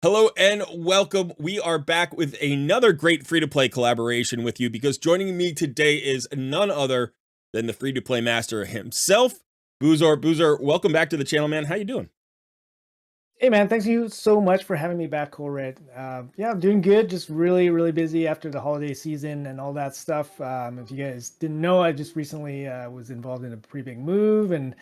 Hello and welcome. We are back with another great free-to-play collaboration with you because joining me today is none other than the free-to-play master himself, Boozor. Boozor, welcome back to the channel, man. How you doing? Hey man, thanks you so much for having me back, Colred. Yeah, I'm doing good. Just really busy after the holiday season and all that stuff. If you guys didn't know, I just recently was involved in a pretty big move and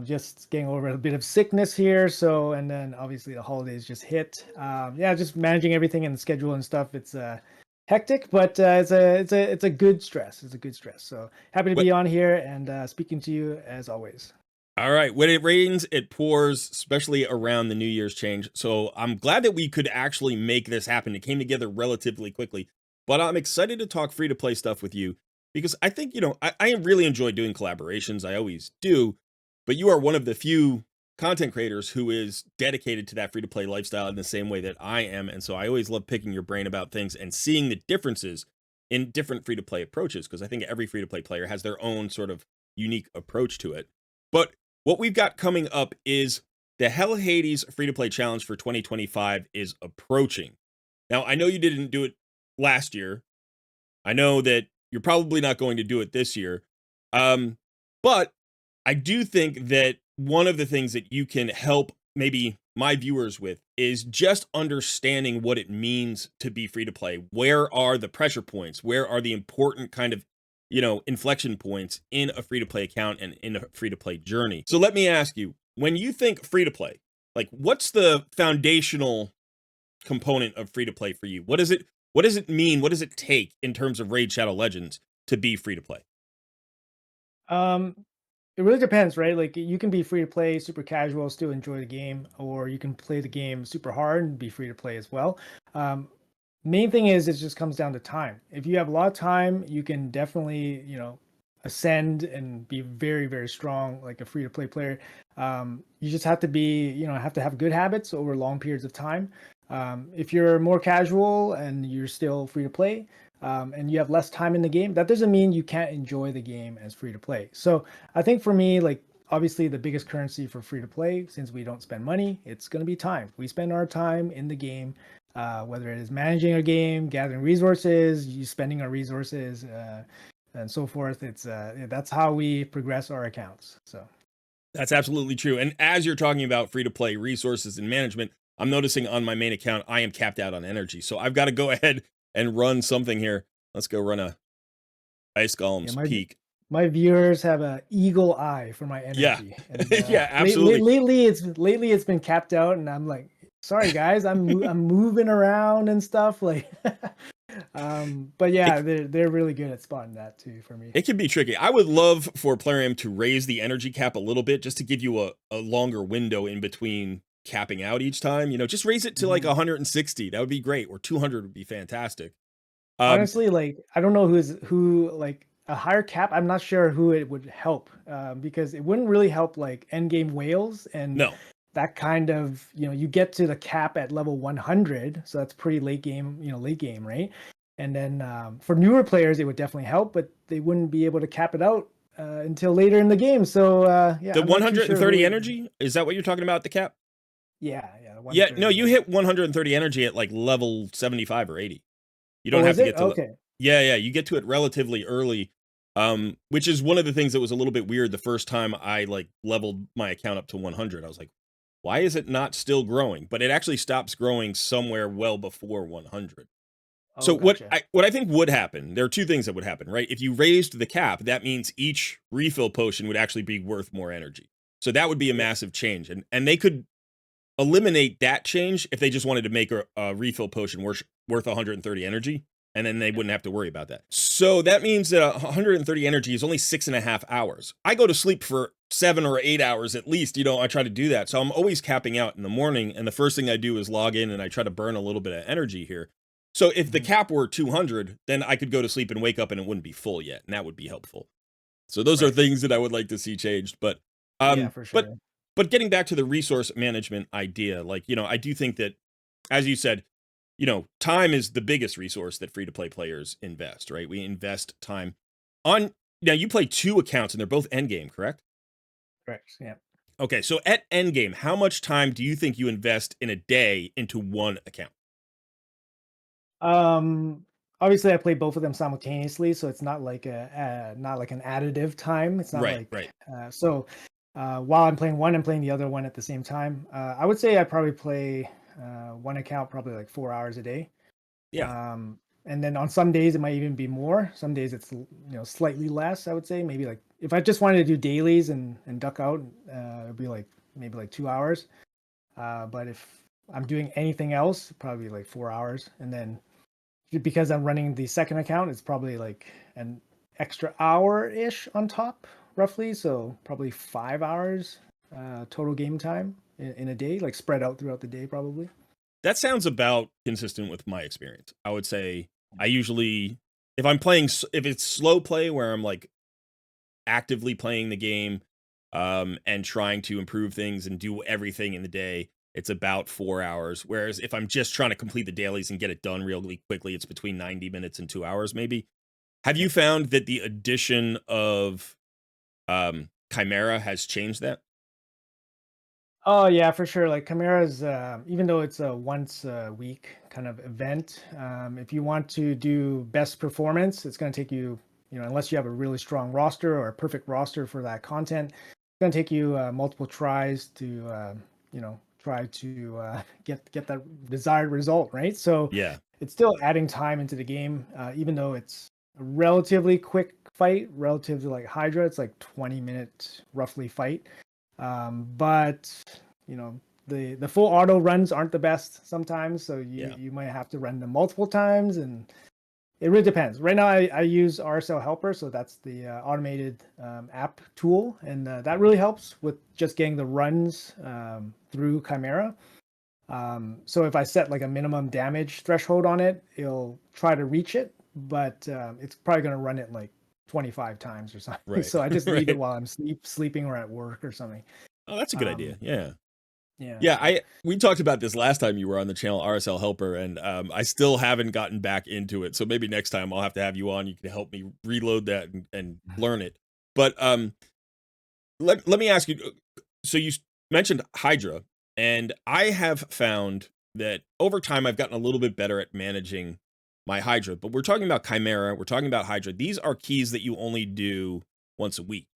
just getting over a bit of sickness here. So, and then obviously the holidays just hit. Yeah, just managing everything and the schedule and stuff. It's hectic, but it's a good stress. It's a good stress. So happy to What? be on here and speaking to you as always. All right. When it rains, it pours, especially around the New Year's change. So I'm glad that we could actually make this happen. It came together relatively quickly, but I'm excited to talk free-to-play stuff with you because I think, I really enjoy doing collaborations. I always do, but you are one of the few content creators who is dedicated to that free-to-play lifestyle in the same way that I am. And so I always love picking your brain about things and seeing the differences in different free-to-play approaches because I think every free-to-play player has their own sort of unique approach to it. But what we've got coming up is the Hell Hades free-to-play challenge for 2025 is approaching. Now, I know you didn't do it last year. I know that you're probably not going to do it this year. But I do think that one of the things that you can help maybe my viewers with is just understanding what it means to be free to play. Where are the pressure points? Where are the important kind of, inflection points in a free to play account and in a free to play journey? So let me ask you, when you think free to play, like what's the foundational component of free to play for you? What does it mean? What does it take in terms of Raid Shadow Legends to be free to play? Um, it really depends, right? Like you can be free to play, super casual, still enjoy the game, or you can play the game super hard and be free to play as well. Um, Main thing is it just comes down to time. If you have a lot of time, you can definitely, ascend and be very strong like a free to play player. You just have to be, have to have good habits over long periods of time. If you're more casual and you're still free to play, and you have less time in the game, that doesn't mean you can't enjoy the game as free to play. So I think for me, like obviously the biggest currency for free to play, since we don't spend money, it's going to be time. We spend our time in the game, whether it is managing a game, gathering resources, you spending our resources, and so forth. It's that's how we progress our accounts. So That's absolutely true. And as you're talking about free to play resources and management, I'm noticing on my main account, I am capped out on energy. So I've got to go ahead and run something here. Let's go run a Ice yeah, Golem's my Peak. my viewers have a eagle eye for my Yeah. energy, and Yeah, absolutely. lately it's been capped out, and I'm like, sorry guys, I'm moving around and stuff like. But yeah, It, they're really good at spotting that too for me. it can be tricky. I would love for Plarium to raise the energy cap a little bit just to give you a longer window in between capping out each time. Just raise it to like Mhm. 160. That would be great. Or 200 would be fantastic. Um, Honestly, like I don't know who like a higher cap. I'm not sure who it would help, because it wouldn't really help like Endgame whales and no. that kind of, you get to the cap at level 100, so that's pretty late game, late game, right? And then for newer players, it would definitely help, but they wouldn't be able to cap it out until later in the game. So yeah, The I'm not too sure who 130 it would. energy, is that what you're talking about, the cap? Yeah, Yeah, no, 130. you Yeah. hit 130 energy at like level 75 or 80. You don't Oh, have is to it? get to Okay. yeah, you get to it relatively early. Which is one of the things that was a little bit weird the first time I like leveled my account up to 100. I was like, why is it not still growing? But it actually stops growing somewhere well before 100. So Oh, gotcha. what I think would happen, there are two things that would happen, right? If you raised the cap, that means each refill potion would actually be worth more energy. So that would be a Yeah. massive change, and they could eliminate that change if they just wanted to make a refill potion worth 130 energy, and then they wouldn't have to worry about that. So that means that 130 energy is only 6.5 hours. I go to sleep for 7 or 8 hours at least. I try to do that. So I'm always capping out in the morning, and the first thing I do is log in and I try to burn a little bit of energy here. So if the Mhm. cap were 200, then I could go to sleep and wake up and it wouldn't be full yet, and that would be helpful. So those are Right. things that I would like to see changed. But Yeah, um, for but sure. but getting back to the resource management idea, like, I do think that, as you said, time is the biggest resource that free to play players invest, right? We invest time on now you play two accounts and they're both endgame, correct? Correct. Yeah. Okay, so at Endgame, how much time do you think you invest in a day into one account? Um, Obviously, I play both of them simultaneously, so it's not like not like an additive time. It's not Right, like right. while I'm playing one, I'm playing the other one at the same time. I would say I probably play one account probably like 4 hours a day. Yeah. And then on some days it might even be more. Some days it's slightly less. I would say maybe like if I just wanted to do dailies and duck out, it'd be like maybe like 2 hours. But if I'm doing anything else, probably like 4 hours. And then because I'm running the second account, it's probably like an extra hour ish on top, roughly. So probably 5 hours total game time in a day, like spread out throughout the day, probably. That sounds about consistent with my experience. I would say I usually, if I'm playing, if it's slow play where I'm like actively playing the game, and trying to improve things and do everything in the day, it's about 4 hours. Whereas if I'm just trying to complete the dailies and get it done really quickly, it's between 90 minutes and 2 hours, maybe. Have you found that the addition of Chimera has changed that? Oh yeah, for sure. Like Chimera's, even though it's a once a week kind of event, if you want to do best performance, it's going to take you, unless you have a really strong roster or a perfect roster for that content, it's going to take you multiple tries to, try to get that desired result, right? So Yeah. it's still adding time into the game, even though it's a relatively quick fight relative to like Hydra. It's like 20-minute roughly fight, but the full auto runs aren't the best sometimes, so you Yeah. you might have to run them multiple times, and it really depends. Right now, I use RSL Helper, so that's the automated app tool, and that really helps with just getting the runs through Chimera. So if I set like a minimum damage threshold on it, it'll try to reach it, but it's probably going to run it like 25 times or something. Right. So I just leave it Right. while I'm sleeping or at work or something. Oh, that's a good idea. Um, Yeah. yeah. Yeah, I we talked about this last time you were on the channel, RSL Helper, and I still haven't gotten back into it. So maybe next time I'll have to have you on. You can help me reload that and learn it. But let me ask you. So you mentioned Hydra, and I have found that over time I've gotten a little bit better at managing my Hydra. But we're talking about Chimera. We're talking about Hydra. These are keys that you only do once a week.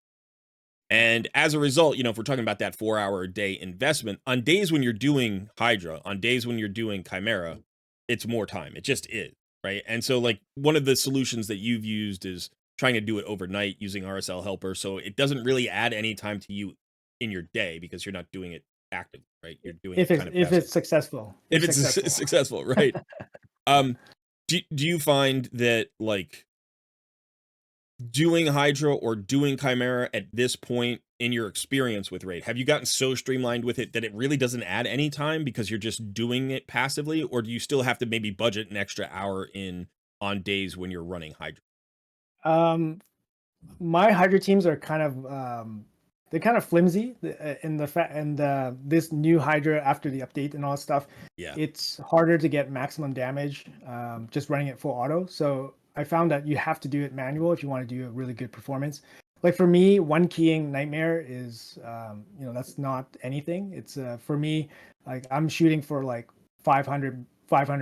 And as a result, if we're talking about that 4 hour a day investment, on days when you're doing Hydra, on days when you're doing Chimera, it's more time. It just is. Right. And so, like, one of the solutions that you've used is trying to do it overnight using RSL Helper. So it doesn't really add any time to you in your day because you're not doing it actively. Right. You're doing it If it's kind of if passive. it's successful, If if it's successful. successful. Right. Um, do you find that, like, doing Hydra or doing Chimera at this point in your experience with Raid, have you gotten so streamlined with it that it really doesn't add any time because you're just doing it passively, or do you still have to maybe budget an extra hour in on days when you're running Hydra? Um, my Hydra teams are kind of they're kind of flimsy in the fact, and this new Hydra after the update and all that stuff, Yeah. it's harder to get maximum damage just running it full auto. So I found that you have to do it manual if you want to do a really good performance. Like for me, one keying Nightmare is that's not anything. It's for me, like I'm shooting for like 500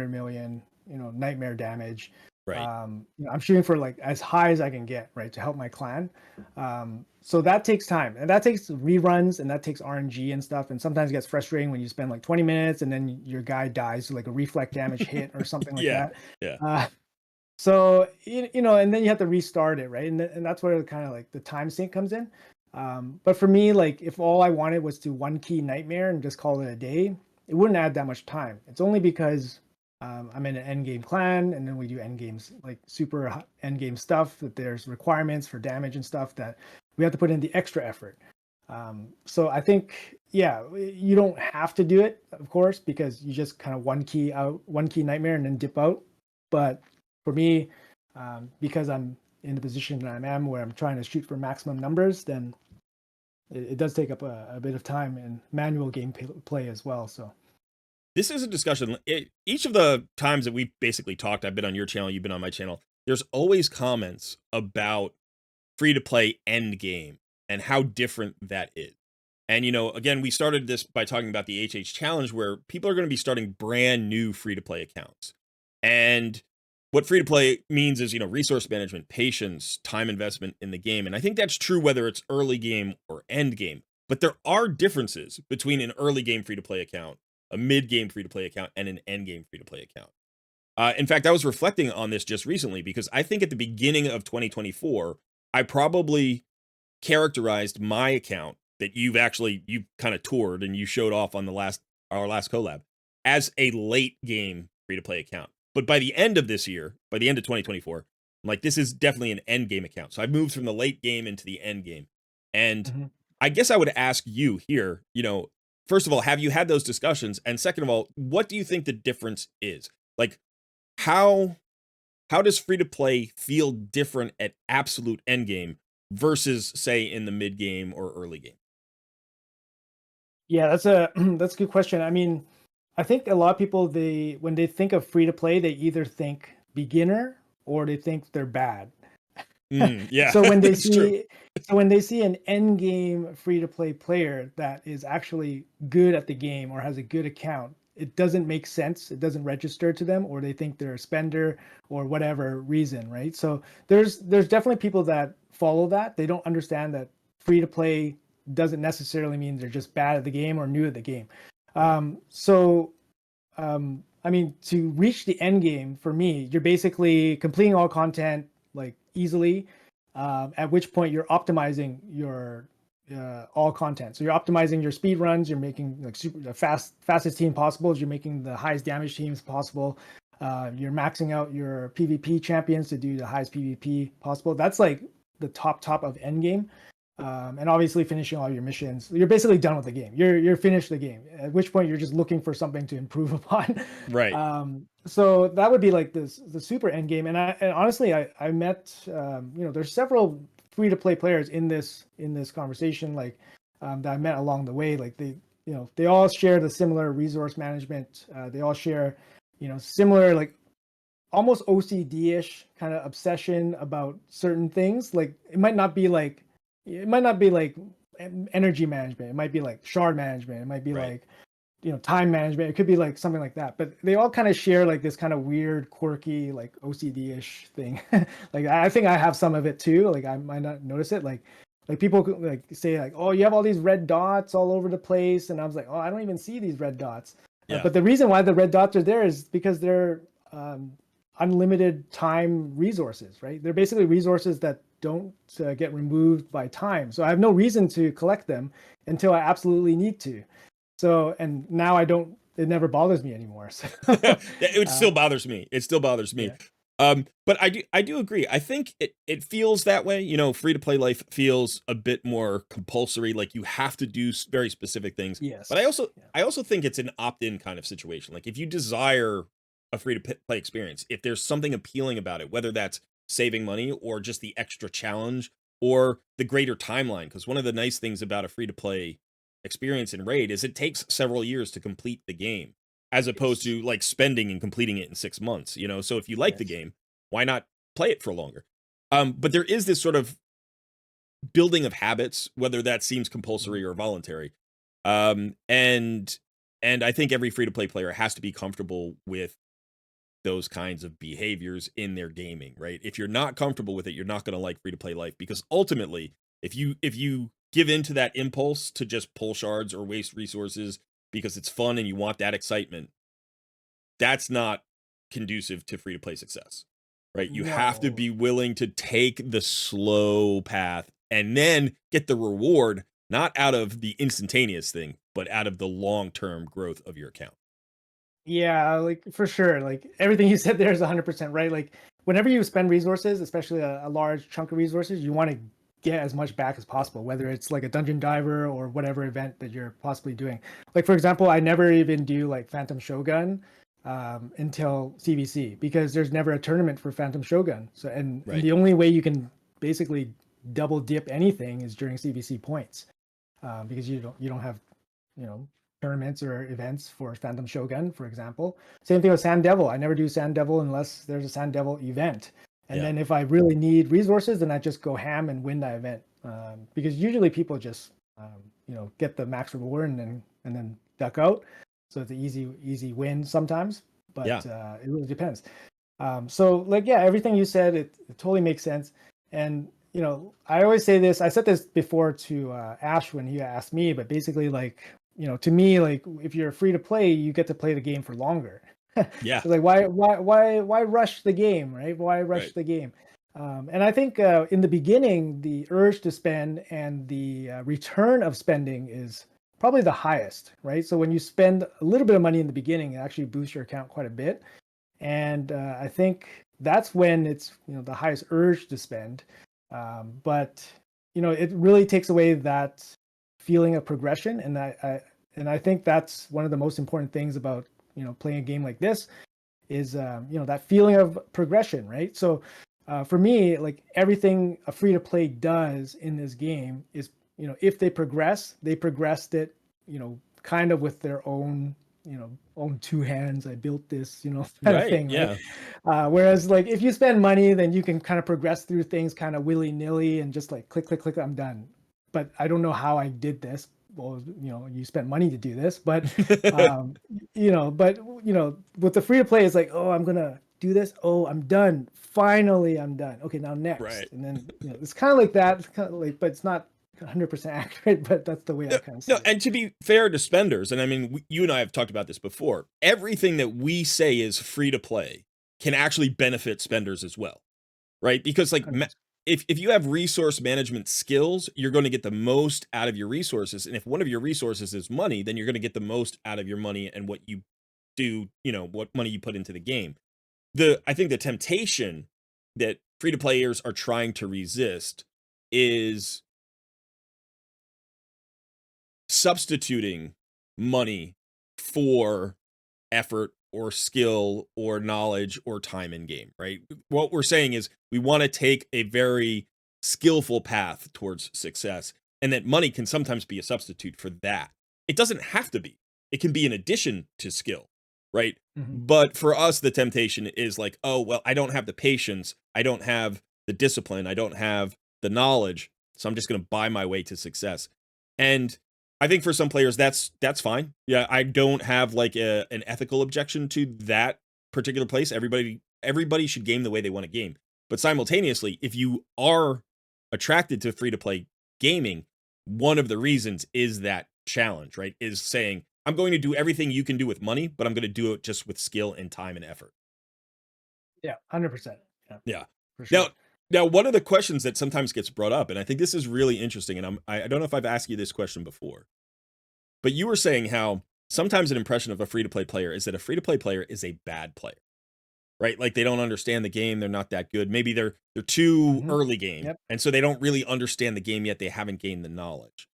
million Nightmare damage. Right. I'm shooting for like as high as I can get, right, to help my clan. So that takes time, and that takes reruns, and that takes RNG and stuff. And sometimes it gets frustrating when you spend like 20 minutes and then your guy dies to like a reflect damage hit or something like Yeah. that. Yeah. So and then you have to restart it, right? And that's where kind of like the time sink comes in. But for me, like if all I wanted was to one key Nightmare and just call it a day, it wouldn't add that much time. It's only because I'm in an end game clan, and then we do end games like super end game stuff that there's requirements for damage and stuff that we have to put in the extra effort. So I think, yeah, you don't have to do it, of course, because you just kind of one key Nightmare and then dip out. But for me, because I'm in the position that I am where I'm trying to shoot for maximum numbers, then it does take up a bit of time and manual game play as well. So This is a discussion. Each of the times that we've basically talked, I've been on your channel, you've been on my channel. There's always comments about free to play end game and how different that is. And again, we started this by talking about the HH challenge where people are going to be starting brand new free to play accounts. And what free to play means is, resource management, patience, time investment in the game. And I think that's true whether it's early game or end game. But there are differences between an early game free to play account, a mid game free to play account, and an end game free to play account. In fact, I was reflecting on this just recently because I think at the beginning of 2024, I probably characterized my account that you kind of toured and you showed off on our last collab as a late game free to play account. But by the end of this year, by the end of 2024, I'm like, this is definitely an end game account. So I've moved from the late game into the end game. And Mhm. I guess I would ask you here, first of all, have you had those discussions? And second of all, what do you think the difference is? Like, how how does free to play feel different at absolute end game versus say in the mid game or early game? Yeah, that's a that's a good question. I mean, I think a lot of people, they when they think of free to play, they either think beginner or they think they're bad. Yeah, So when they that's true. see so when they see an end game free to play player that is actually good at the game or has a good account, it doesn't make sense. It doesn't register to them, or they think they're a spender or whatever reason, right? So there's definitely people that follow that. They don't understand that free to play doesn't necessarily mean they're just bad at the game or new at the game. Right. I mean, to reach the end game for me, you're basically completing all content like easily. At which point you're optimizing your all content. So you're optimizing your speed runs. You're making like the fastest team possible. You're making the highest damage teams possible. You're maxing out your PvP champions to do the highest PvP possible. That's like the top of end game. And obviously finishing all your missions. You're basically done with the game. You're finished the game. At which point you're just looking for something to improve upon. Right. So that would be like the super end game. And honestly, I met there's several free to play players in this conversation like that I met along the way. Like they all share the similar resource management. They all share similar like almost OCD-ish kind of obsession about certain things. Like it might not be like energy management. It might be like shard management. It might be Right. like time management. It could be like something like that. But they all kind of share like this kind of weird, quirky, like OCD-ish thing. Like I think I have some of it too. Like I might not notice it. Like people like say like, oh, you have all these red dots all over the place, and I was like, oh, I don't even see these red dots. Yeah. But the reason why the red dots are there is because they're unlimited time resources, right? They're basically resources that don't get removed by time. So I have no reason to collect them until I absolutely need to. So, and now I don't, it never bothers me anymore. So, It uh, still bothers me. It still bothers me. yeah. But I do agree. I think it feels that way. Free to play life feels a bit more compulsory. Like you have to do very specific things. But I Yes. also Yeah. I also think it's an opt-in kind of situation. Like if you desire a free to play experience, if there's something appealing about it, whether that's saving money or just the extra challenge or the greater timeline, because one of the nice things about a free to play experience in Raid is it takes several years to complete the game as opposed Yes. to like spending and completing it in 6 months, So if you like the Yes. game, why not play it for longer? But there is this sort of building of habits, whether that seems Mhm. compulsory or voluntary. And I think every free to play player has to be comfortable with those kinds of behaviors in their gaming, right? If you're not comfortable with it, you're not going to like free to play life because ultimately, if you give in to that impulse to just pull shards or waste resources because it's fun and you want that excitement, that's not conducive to free to play success, right? You have to No. be willing to take the slow path and then get the reward, not out of the instantaneous thing, but out of the long term growth of your account. Yeah, like for sure. Like everything you said there is 100% right. Like whenever you spend resources, especially a large chunk of resources, you want to get as much back as Yep. possible, whether it's like a dungeon diver or whatever event that you're possibly doing. Like for example, I never even do like Phantom Shogun until CVC because there's never a tournament for Phantom Shogun. So and Right. the only way you can basically double dip anything is during CVC points because you don't have you know tournaments or events for Phantom Shogun, for example. Same thing with Sand Devil. I never do Sand Devil unless there's a Sand Devil event. And Yeah. then if I really need resources, then I just go ham and win that event because usually people just get the max reward and then duck out. So it's an easy win sometimes, Yeah. but it really depends. So like, yeah, everything you said, it totally makes sense. And I always say this. I said this before to Ash when he asked me, but basically, like, to me, like, if you're free to play, you get to play the game for longer. Yeah. So like, why rush the game, right? Why rush Right. the game? And I think in the beginning, the urge to spend and the return of spending is probably the highest, right? So when you spend a little bit of money in the beginning, it actually boosts your account quite a bit. And I think that's when it's the highest urge to spend. But it really takes away that feeling of progression, and I think that's one of the most important things about playing a game like this is that feeling of progression, right? So for me, like everything a free to play does in this game is if they progressed it kind of with their own own two hands. I built this kind of Right. thing, right? Yeah. Whereas like if you spend money, then you can kind of progress through things kind of willy-nilly and just like click click click, I'm done. But I don't know how I did this. Well, you spent money to do this, but um with the free to play, it's like, oh, I'm gonna do this, oh, I'm done, finally I'm done, okay, now Right. next. And then it's kind of like that. It's kind of like, but it's not 100% accurate, but that's the way I No, kind of see no, it. and to be fair to spenders, and I mean, you and I have talked about this before. Everything that we say is free to play can actually benefit spenders as well, right? Because like 100%. if you have resource management skills, you're going to get the most out of your resources, and if one of your resources is money, then you're going to get the most out of your money and what you do, what money you put into the game. I think the temptation that free to players are trying to resist is substituting money for effort or skill or knowledge or time in game, right? What we're saying is we want to take a very skillful path towards success, and that money can sometimes be a substitute for that. It doesn't have to be, it can be an addition to skill, right? Hmm. But for us, the temptation is like, oh, well, I don't have the patience, I don't have the discipline, I don't have the knowledge, so I'm just going to buy my way to success. And I think for some players that's fine. Yeah, I don't have like an ethical objection to that particular place. Everybody should game the way they want to game. But simultaneously, if you are attracted to free to play gaming, one of the reasons is that challenge, right? Is saying, I'm going to do everything you can do with money, but I'm going to do it just with skill and time and effort. Yeah, 100%. Yeah, Yeah. for Now, sure. now one of the questions that sometimes gets brought up, and I think this is really interesting, and I don't know if I've asked you this question before, but you were saying how sometimes an impression of a free to play player is that a free to play player is a bad player, right? Like they don't understand the game, they're not that good. Maybe they're too Hmm. early game, Yep. and so they don't really understand the game yet. They haven't gained the knowledge.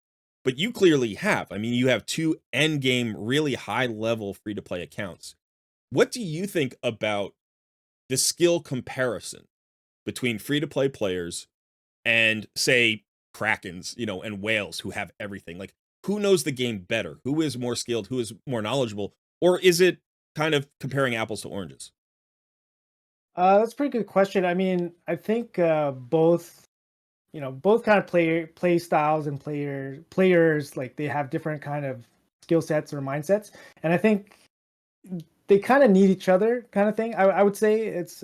But you clearly have. I mean, you have two end game, really high level free to play accounts. What do you think about the skill comparison between free to play players and say Krakens, and whales who have everything? Like, who knows the game better? Who is more skilled? Who is more knowledgeable? Or is it kind of comparing apples to oranges? That's a pretty good question. I mean, I think both kind of play styles and players, like they have different kind of skill sets or mindsets, and I think they kind of need each other, kind of thing. I would say it's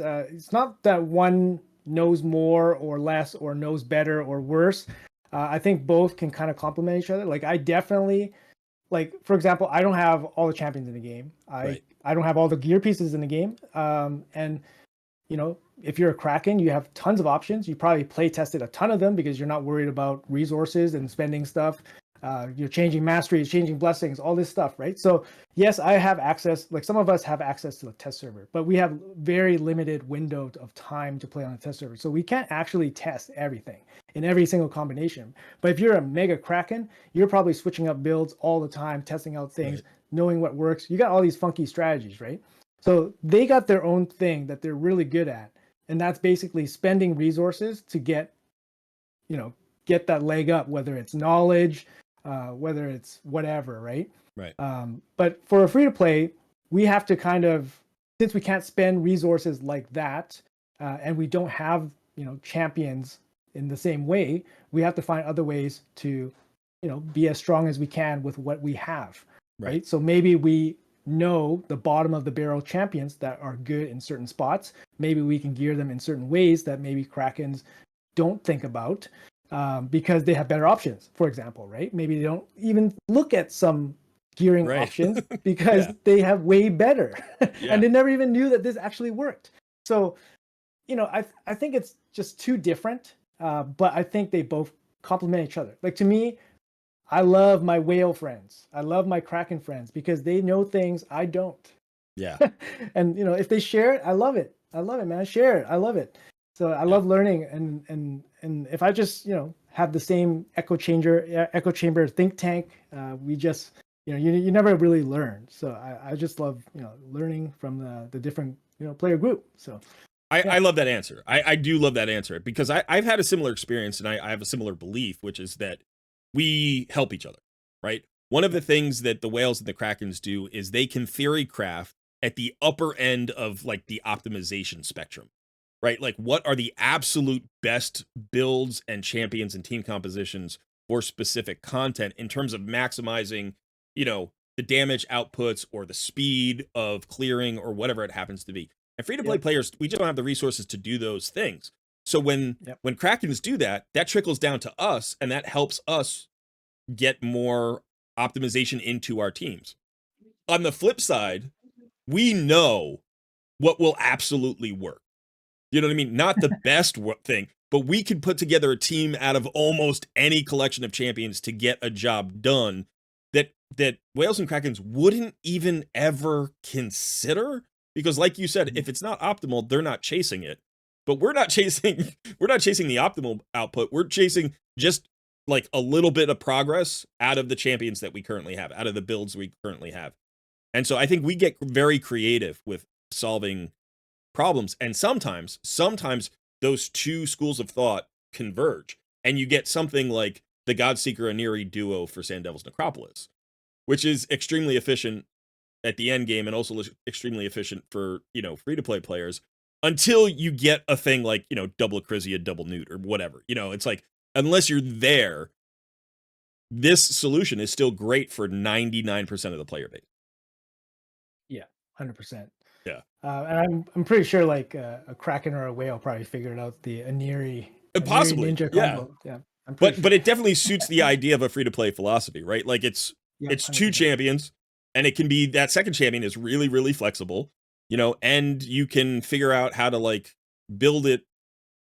not that one knows more or less or knows better or worse. I think both can kind of complement each other. Like I definitely, like, for example, I don't have all the champions in the game. I Right. I don't have all the gear pieces in the game. And if you're a Kraken, you have tons of options. You probably play tested a ton of them because you're not worried about resources and spending stuff. You're changing masteries, changing blessings, all this stuff, right? So yes, I have access. Like some of us have access to the test server, but we have very limited window of time to play on the test server. So we can't actually test everything in every single combination. But if you're a mega Kraken, you're probably switching up builds all the time, testing out things, Right. knowing what works. You got all these funky strategies, right? So they got their own thing that they're really good at, and that's basically spending resources to you know, get that leg up, whether it's knowledge, whether it's whatever, right? Right. But for a free to play, we have to kind of, since we can't spend resources like that, and we don't have champions in the same way, we have to find other ways to be as strong as we can with what we have, Right. right? So maybe we know the bottom of the barrel champions that are good in certain spots. Maybe we can gear them in certain ways that maybe Krakens don't think about, because they have better options, for example, right? Maybe they don't even look at some gearing Right. options because Yeah. they have way better Yeah. and they never even knew that this actually worked. So, I think it's just too different, but I think they both complement each other. Like to me, I love my whale friends. I love my Kraken friends because they know things I don't. Yeah. And if they share it, I love it. I love it, man. Share it. I love it. So I Yeah. love learning, and if I just have the same echo chamber think tank, we just you never really learn. So I just love learning from the different player group. So I yeah. love that answer. I do love that answer because I've had a similar experience and I have a similar belief, which is that we help each other, right? One of Yeah. the things that the whales and the krakens do is they can theory craft at the upper end of like the optimization spectrum, right? Like what are the absolute best builds and champions and team compositions for specific content in terms of maximizing, the damage outputs or the speed of clearing or whatever it happens to be. And free to play Yep. players, we just don't have the resources to do those things. So when Yep. when Krakens do that, that trickles down to us, and that helps us get more optimization into our teams. On the flip side, we know what will absolutely work. You know what I mean? Not the best thing, but we can put together a team out of almost any collection of champions to get a job done that whales and krakens wouldn't even ever consider because like you said, Mhm. if it's not optimal, they're not chasing it. But we're not chasing we're not chasing the optimal output. We're chasing just like a little bit of progress out of the champions that we currently have, out of the builds we currently have. And so I think we get very creative with solving problems. And sometimes those two schools of thought converge, and you get something like the Godseeker Aniri duo for Sand Devil's Necropolis, which is extremely efficient at the end game and also extremely efficient for free to play players. Until you get a thing like double Acrizia, double Newt, or whatever. It's like unless you're there, this solution is still great for 99% of the player base. Yeah, 100%. Yeah. And I'm pretty sure like a kraken or a whale probably figured out the Aniri Possibly, ninja yeah. combo. Yeah, I'm pretty But sure. it definitely suits the idea of a free to play philosophy, right? Like Yep, it's two 100%. champions, and it can be that second champion is really really flexible, and you can figure out how to like build it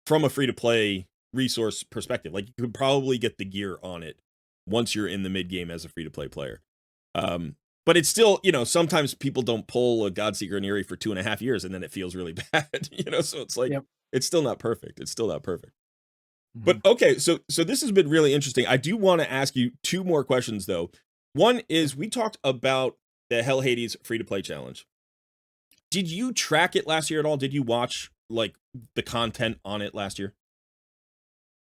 from a free to play resource perspective. Like you could probably get the gear on it once you're in the mid game as a free to play player. Um, but it's still, sometimes people don't pull a Godseeker and Eerie for 2.5 years and then it feels really bad, so it's like Yep. it's still not perfect. It's still not perfect. But Mhm. okay, so this has been really interesting. I do want to ask you two more questions though. One Yeah. is we talked about the Hell Hades free to play challenge. Did you track it last year at all? Did you watch like the content on it last year?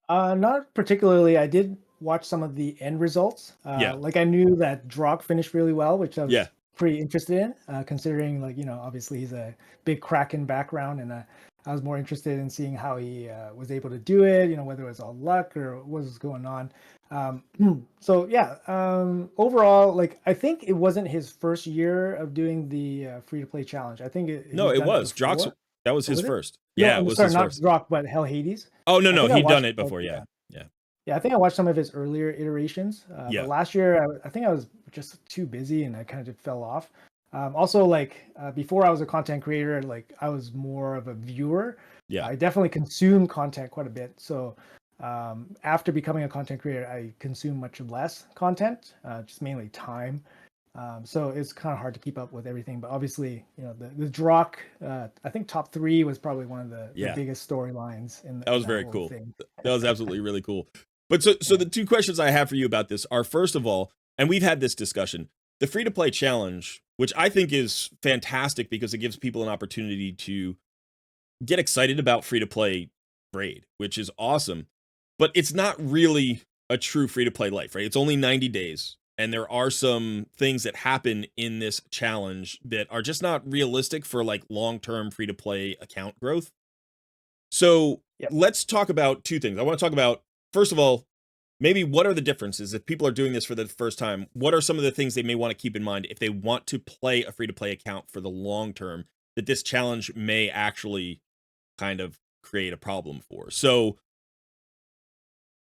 Not particularly. I did watch some of the end results. Yeah. Like I knew that Drock finished really well, which I Yeah. was pretty interested in, considering like obviously he's a big Kraken background, and I was more interested in seeing how he was able to do it. Whether it was all luck or what was going on. Um, so yeah, overall, like I think it wasn't his first year of doing the free to play challenge. I think No, he's it done it was. Drox before. that was What his was it? first. No, Yeah, it was sorry, his not first. Drock, but Hell Hades. Oh, no, I no, think I he'd done watched it like before, yeah. Yeah. yeah, I think I watched some of his earlier iterations, but Yeah. last year I think I was just too busy and I kind of just fell off. Also, like before I was a content creator, like I was more of a viewer. Yeah. I definitely consume content quite a bit. So after becoming a content creator, I consume much less content, just mainly time. So it's kind of hard to keep up with everything. But obviously, the Drock, I think top three was probably one of the Yeah. biggest storylines in That in was that very whole cool. thing. That was absolutely really cool. But so Yeah. the two questions I have for you about this are first of all, and we've had this discussion, the free to play challenge, which I think is fantastic because it gives people an opportunity to get excited about free to play raid, which is awesome. But it's not really a true free to play life, right? It's only 90 days. And there are some things that happen in this challenge that are just not realistic for like long term free to play account growth. So Yep. let's talk about two things. I want to talk about, first of all, maybe what are the differences if people are doing this for the first time? What are some of the things they may want to keep in mind if they want to play a free to play account for the long term that this challenge may actually kind of create a problem for? So,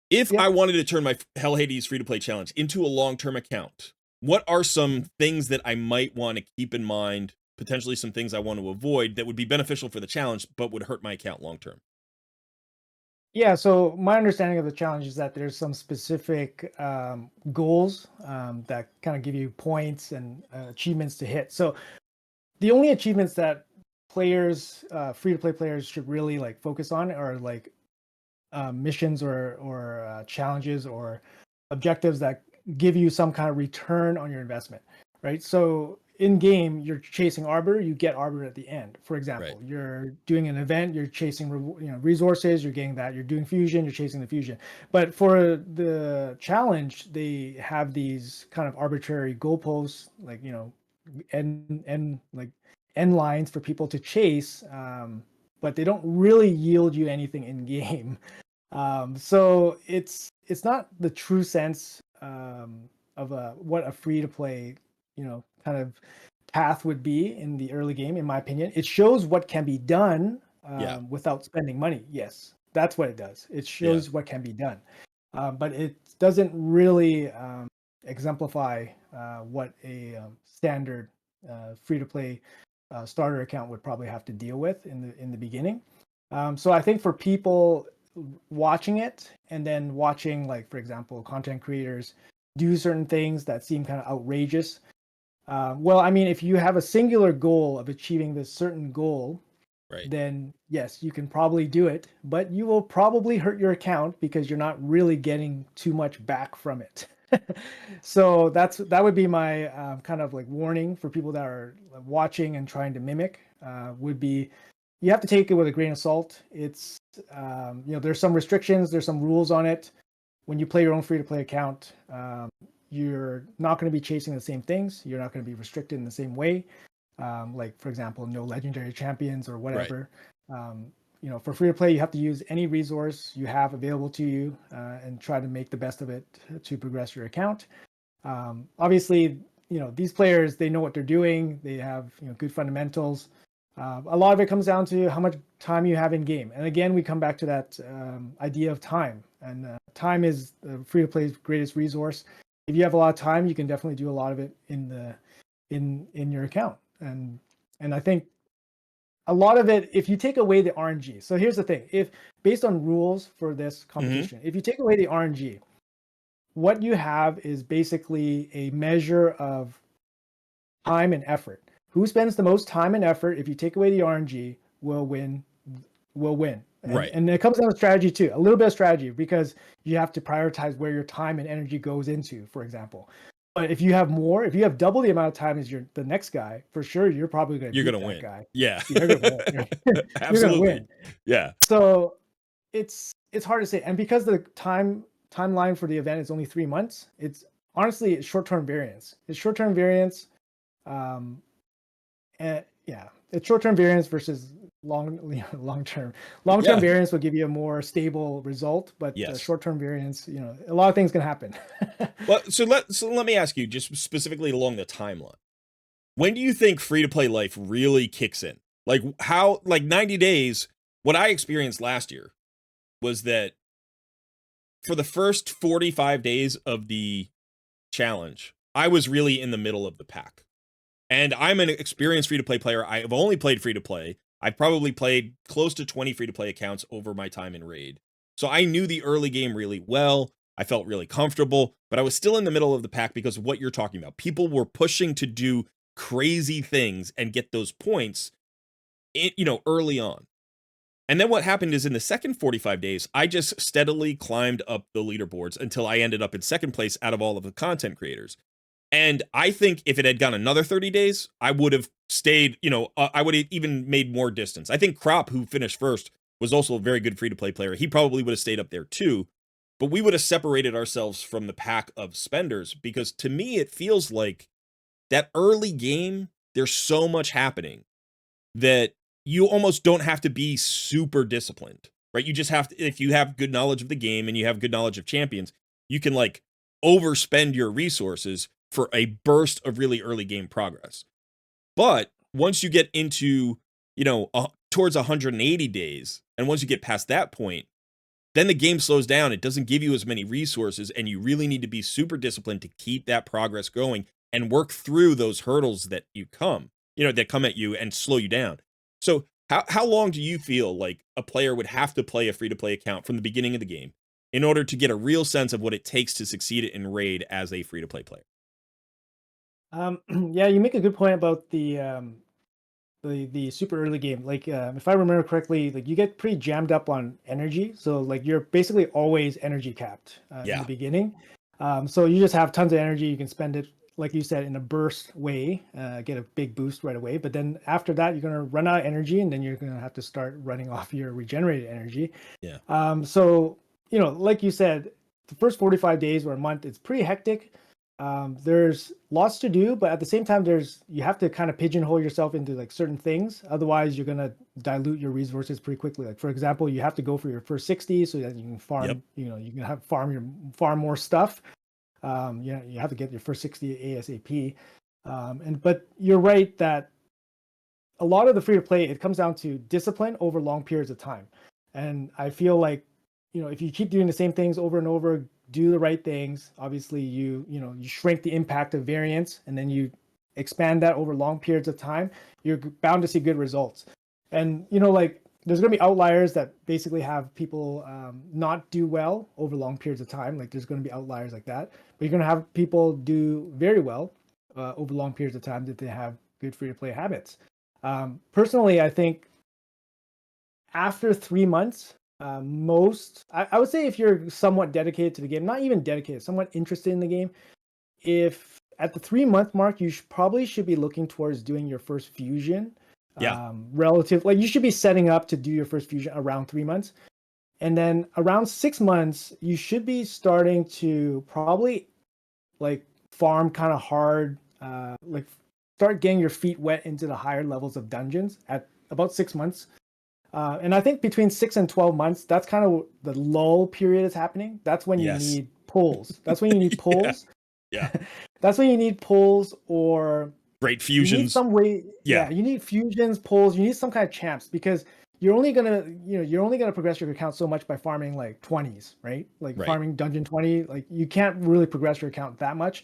if I Yep. wanted to turn my Hell Hades free to play challenge into a long term account, what are some things that I might want to keep in mind? Potentially some things I want to avoid that would be beneficial for the challenge, but would hurt my account long term. Yeah, so my understanding of the challenge is that there's some specific goals that kind of give you points and achievements to hit. So the only achievements that players, free to play players, should really like focus on are like missions or challenges or objectives that give you some kind of return on your investment, right? So in game, you're chasing arbor, you get arbor at the end. For Right. example, you're doing an event, you're chasing resources, you're getting that. You're doing fusion, you're chasing the fusion. But for the challenge, they have these kind of arbitrary goalposts, like end like end lines for people to chase. But they don't really yield you anything in game. So it's not the true sense of what a free to play, kind of path would be in the early game, in my opinion. It shows what can be done Yeah. without spending money. Yes, that's what it does. It Yeah. shows what can be done, but it doesn't really exemplify what a standard free to play starter account would probably have to deal with in the beginning. So I think for people watching it and then watching, like, for example, content creators do certain things that seem kind of outrageous. Well, I mean, if you have a singular goal of achieving this certain goal, Right. then yes, you can probably do it, but you will probably hurt your account because you're not really getting too much back from it. So that would be my kind of like warning for people that are watching and trying to mimic. Would be, you have to take it with a grain of salt. It's there's some restrictions, there's some rules on it. When you play your own free to play account, you're not going to be chasing the same things. You're not going to be restricted in the same way. Like, for example, no legendary champions or Right. whatever. For free to play, you have to use any resource you have available to you and try to make the best of it to progress your account. Obviously, these players, they know what they're doing. They have good fundamentals. A lot of it comes down to how much time you have in game. And again, we come back to that idea of time. And time is the free to play's greatest resource. If you have a lot of time, you can definitely do a lot of it in your account. And I think a lot of it, if you take away the RNG. So here's the thing: if based on rules for this Hmm. competition, if you take away the RNG, what you have is basically a measure of time and effort. Who spends the most time and effort, if you take away the RNG, will win. Will win. And Right. and it comes down to strategy too. A little bit of strategy, because you have to prioritize where your time and energy goes into, for example. But if you have more, if you have double the amount of time as the next guy, for sure you're probably going to You're beat gonna that win. guy. Yeah. You're going to win. You're going to Absolutely. win. Yeah. So it's hard to say. And because the timeline for the event is only 3 months, it's honestly short-term variance. It's short-term variance. Um, and yeah, it's short-term variance versus long-term. Long-term Yeah. variance will give you a more stable result, but Yes. short-term variance, a lot of things can happen. Well, so let me ask you just specifically along the timeline. When do you think free to play life really kicks in? Like how, like 90 days, what I experienced last year was that for the first 45 days of the challenge, I was really in the middle of the pack. And I'm an experienced free to play player. I have only played free to play. I've probably played close to 20 free to play accounts over my time in Raid. So I knew the early game really well. I felt really comfortable, but I was still in the middle of the pack because of what you're talking about. People were pushing to do crazy things and get those points, early on. And then what happened is in the second 45 days, I just steadily climbed up the leaderboards until I ended up in second place out of all of the content creators. And I think if it had gone another 30 days, I would have stayed, I would have even made more distance. I think Crop, who finished first, was also a very good free to play player. He probably would have stayed up there too, but we would have separated ourselves from the pack of spenders because to me, it feels like that early game, there's so much happening that you almost don't have to be super disciplined, right? You just have to, if you have good knowledge of the game and you have good knowledge of champions, you can like overspend your resources for a burst of really early game progress. But once you get into, towards 180 days, and once you get past that point, then the game slows down. It doesn't give you as many resources, and you really need to be super disciplined to keep that progress going and work through those hurdles that come at you and slow you down. So, how long do you feel like a player would have to play a free to play account from the beginning of the game in order to get a real sense of what it takes to succeed in Raid as a free to play player? Yeah, you make a good point about the super early game. Like, if I remember correctly, like you get pretty jammed up on energy, so like you're basically always energy capped in the Yeah. beginning. So you just have tons of energy. You can spend it, like you said, in a burst way, get a big boost right away. But then after that, you're gonna run out of energy, and then you're gonna have to start running off your regenerated energy. Yeah. So like you said, the first 45 days or a month, it's pretty hectic. There's lots to do, but at the same time, you have to kind of pigeonhole yourself into like certain things. Otherwise, you're gonna dilute your resources pretty quickly. Like for example, you have to go for your first 60 so that you can Yep. farm. You can farm more stuff. You have to get your first 60 ASAP. But you're right that a lot of the free to play, it comes down to discipline over long periods of time. And I feel like, if you keep doing the same things over and over, do the right things, obviously you shrink the impact of variance, and then you expand that over long periods of time, you're bound to see good results. And like there's going to be outliers that basically have people not do well over long periods of time. Like there's going to be outliers like that, but you're going to have people do very well over long periods of time that they have good free to play habits. Personally, I think after 3 months, I would say if you're somewhat dedicated to the game, not even dedicated, somewhat interested in the game, if at the 3 month mark, you probably should be looking towards doing your first fusion. Yeah. Relative, like you should be setting up to do your first fusion around 3 months. And then around 6 months, you should be starting to probably like farm kind of hard, like start getting your feet wet into the higher levels of dungeons at about 6 months. And I think between 6 and 12 months, that's kind of the lull period is happening. That's when you Yes. need pulls. That's when you need Yeah. pulls. Yeah. That's when you need pulls, or Great you need fusions. some way. Yeah. Yeah, you need fusions, pulls. You need some kind of champs, because you're only gonna progress your account so much by farming like 20s, right? Like Right. farming dungeon 20. Like you can't really progress your account that much.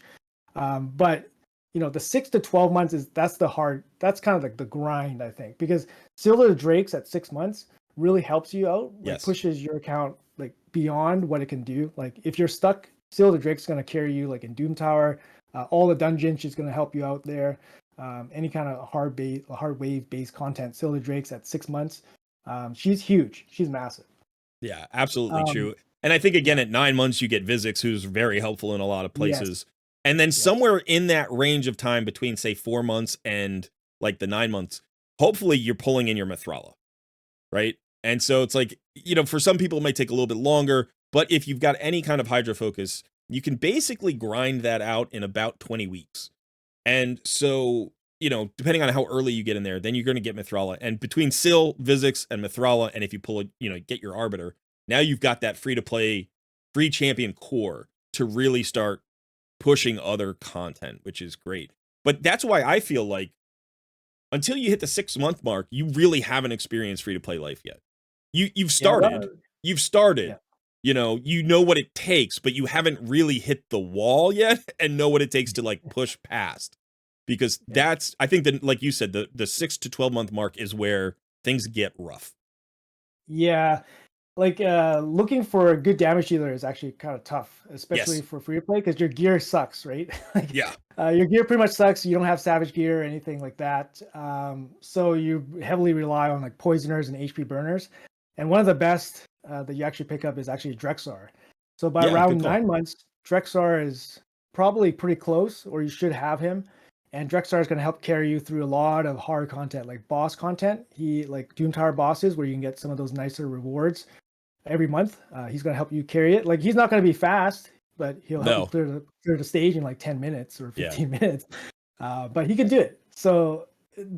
But the 6 to 12 months that's kind of like the grind, I think, because Silver the Drakes at 6 months really helps you out, like Yes. pushes your account like beyond what it can do. Like if you're stuck, Silver the Drake's going to carry you like in Doom Tower, all the dungeons, she's going to help you out there. Any kind of hard wave based content, Silver the Drake's at 6 months. She's huge. She's massive. Yeah, absolutely Um, true. And I think again yeah. at 9 months you get Vizix, who's very helpful in a lot of Yes. places. And then Yes. somewhere in that range of time between say 4 months and like the 9 months, hopefully you're pulling in your Mithrala, right? And so it's like, for some people it might take a little bit longer, but if you've got any kind of Hydra focus, you can basically grind that out in about 20 weeks. And so, depending on how early you get in there, then you're going to get Mithrala. And between Syl, Vizix, and Mithrala, and if you pull it, get your Arbiter, now you've got that free to play, free champion core to really start pushing other content, which is great. But that's why I feel like until you hit the 6 month mark, you really haven't experienced free to play life yet. You've Yeah. started, you've started, Yeah. you know what it takes, but you haven't really hit the wall yet and know what it takes to like push past. Because Yeah. that's, I think that, like you said, the 6 to 12 month mark is where things get rough. Yeah. Like looking for a good damage dealer is actually kind of tough, especially Yes. for free to play, because your gear sucks, right? Like Yeah. your gear pretty much sucks. You don't have savage gear or anything like that. So you heavily rely on like poisoners and HP burners. And one of the best that you actually pick up is actually Drexar. So by Yeah. Good around call. 9 months, Drexar is probably pretty close, or you should have him. And Drexar is going to help carry you through a lot of hard content, like boss content. He like Doom Tower bosses, where you can get some of those nicer rewards every month. He's going to help you carry it. Like he's not going to be fast, but he'll help you No. clear the stage in like 10 minutes or Yeah. 15 minutes. But he can do it. So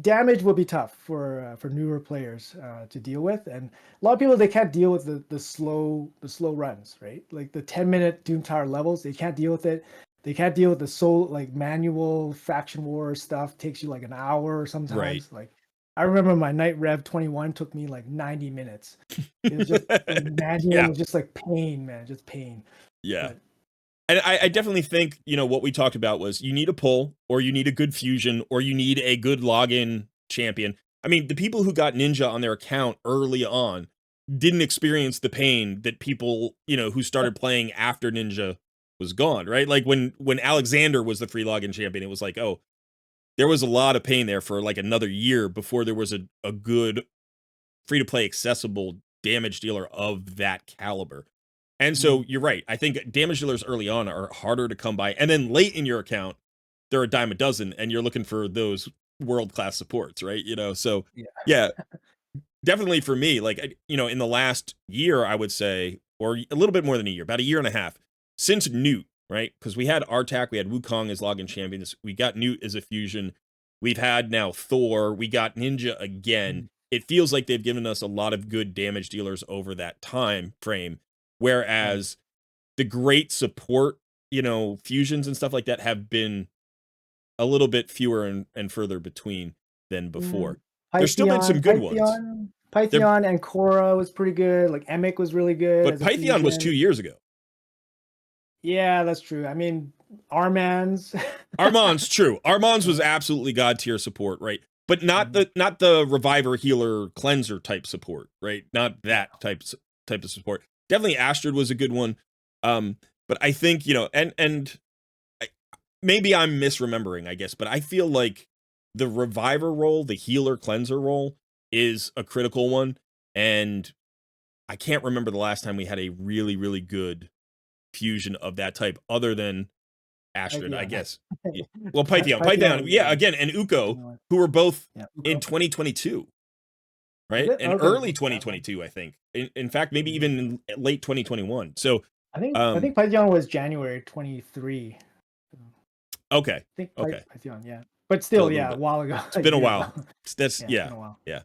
damage will be tough for newer players to deal with, and a lot of people they can't deal with the slow runs, right? Like the 10-minute Doom Tower levels, they can't deal with it. They can't deal with the soul like manual faction war stuff. Takes you like an hour Right. sometimes. Like I remember my Night Rev 21 took me like 90 minutes. It was just the manual Yeah. was just like pain, man, just pain. Yeah. But And I definitely think, what we talked about was you need a pull, or you need a good fusion, or you need a good login champion. I mean, the people who got Ninja on their account early on didn't experience the pain that people, who started playing after Ninja was gone, right? Like when Alexander was the free login champion, it was like, oh, there was a lot of pain there for like another year before there was a good free to play accessible damage dealer of that caliber. And so mm, you're right. I think damage dealers early on are harder to come by. And then late in your account, they're a dime a dozen, and you're looking for those world class supports, right? So yeah. yeah, definitely for me, like, in the last year, I would say, or a little bit more than a year, about a year and a half, since Newt, right? Because we had Artak, we had Wukong as login champions, we got Newt as a fusion, we've had now Thor, we got Ninja again. Mm, It feels like they've given us a lot of good damage dealers over that time frame, right. whereas the great support, fusions and stuff like that have been a little bit fewer and further between than Mm, before. There's still been some Pythion, good ones. Pythion, There Pythion, and Korra was pretty good. Like Emic was really good But as a Pythion was 2 fusion. years ago. Yeah, that's true. I mean, Arman's. Armand's true. Armand's was absolutely god tier support, right? But not Mhm. the reviver, healer, cleanser type support, right? Not Yeah. that type of support. Definitely Astrid was a good one. But I think, and I, maybe I'm misremembering, I guess, but I feel like the reviver role, the healer cleanser role is a critical one, and I can't remember the last time we had a really, really good fusion of that type other than Astrid, I Pythion. guess. Well, Pythion Pythion, was yeah, good. again, and Uko, Pythion was- who were both Yeah. in Uko. 2022, Was right? it? And Okay. early That one. 2022, I think. In fact, maybe Mhm. even in late 2021. So, I think I um, think Pythion was January 23. okay, I think okay, Pythion, yeah. But still a still, little yeah, a bit. while ago, It's a been a year ago. while. That's Yeah, it's yeah, been a while. yeah.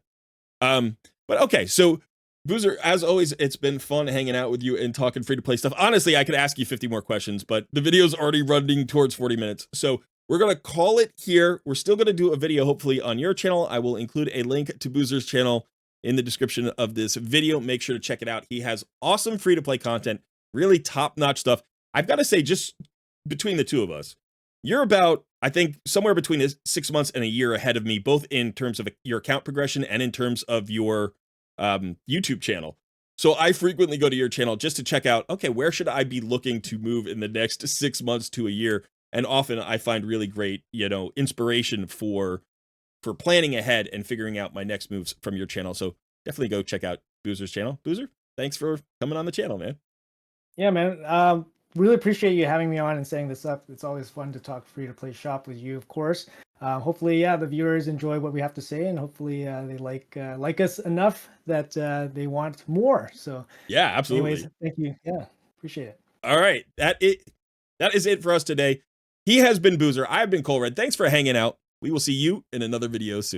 But okay, so Boozer, as always, it's been fun hanging out with you and talking free to play stuff. Honestly, I could ask you 50 more questions, but the video's already running towards 40 minutes. So we're gonna call it here. We're still gonna do a video, hopefully, on your channel. I will include a link to Boozer's channel in the description of this video. Make sure to check it out. He has awesome free to play content, really top notch stuff. I've got to say, just between the two of us, you're about, I think, somewhere between 6 months and a year ahead of me, both in terms of your account progression and in terms of your YouTube channel. So I frequently go to your channel just to check out, okay, where should I be looking to move in the next 6 months to a year? And often I find really great, inspiration for planning ahead and figuring out my next moves from your channel. So definitely go check out Boozer's channel. Boozer, thanks for coming on the channel, man. Yeah, man. Really appreciate you having me on and setting this up. It's always fun to talk free to play shop with you, of course. Hopefully, yeah, the viewers enjoy what we have to say, and hopefully, they like us enough that they want more. So, Yeah, anyways, absolutely. thank you. Yeah, appreciate it. All right. That is it for us today. He has been Boozer. I've been Colred. Thanks for hanging out. We will see you in another video soon.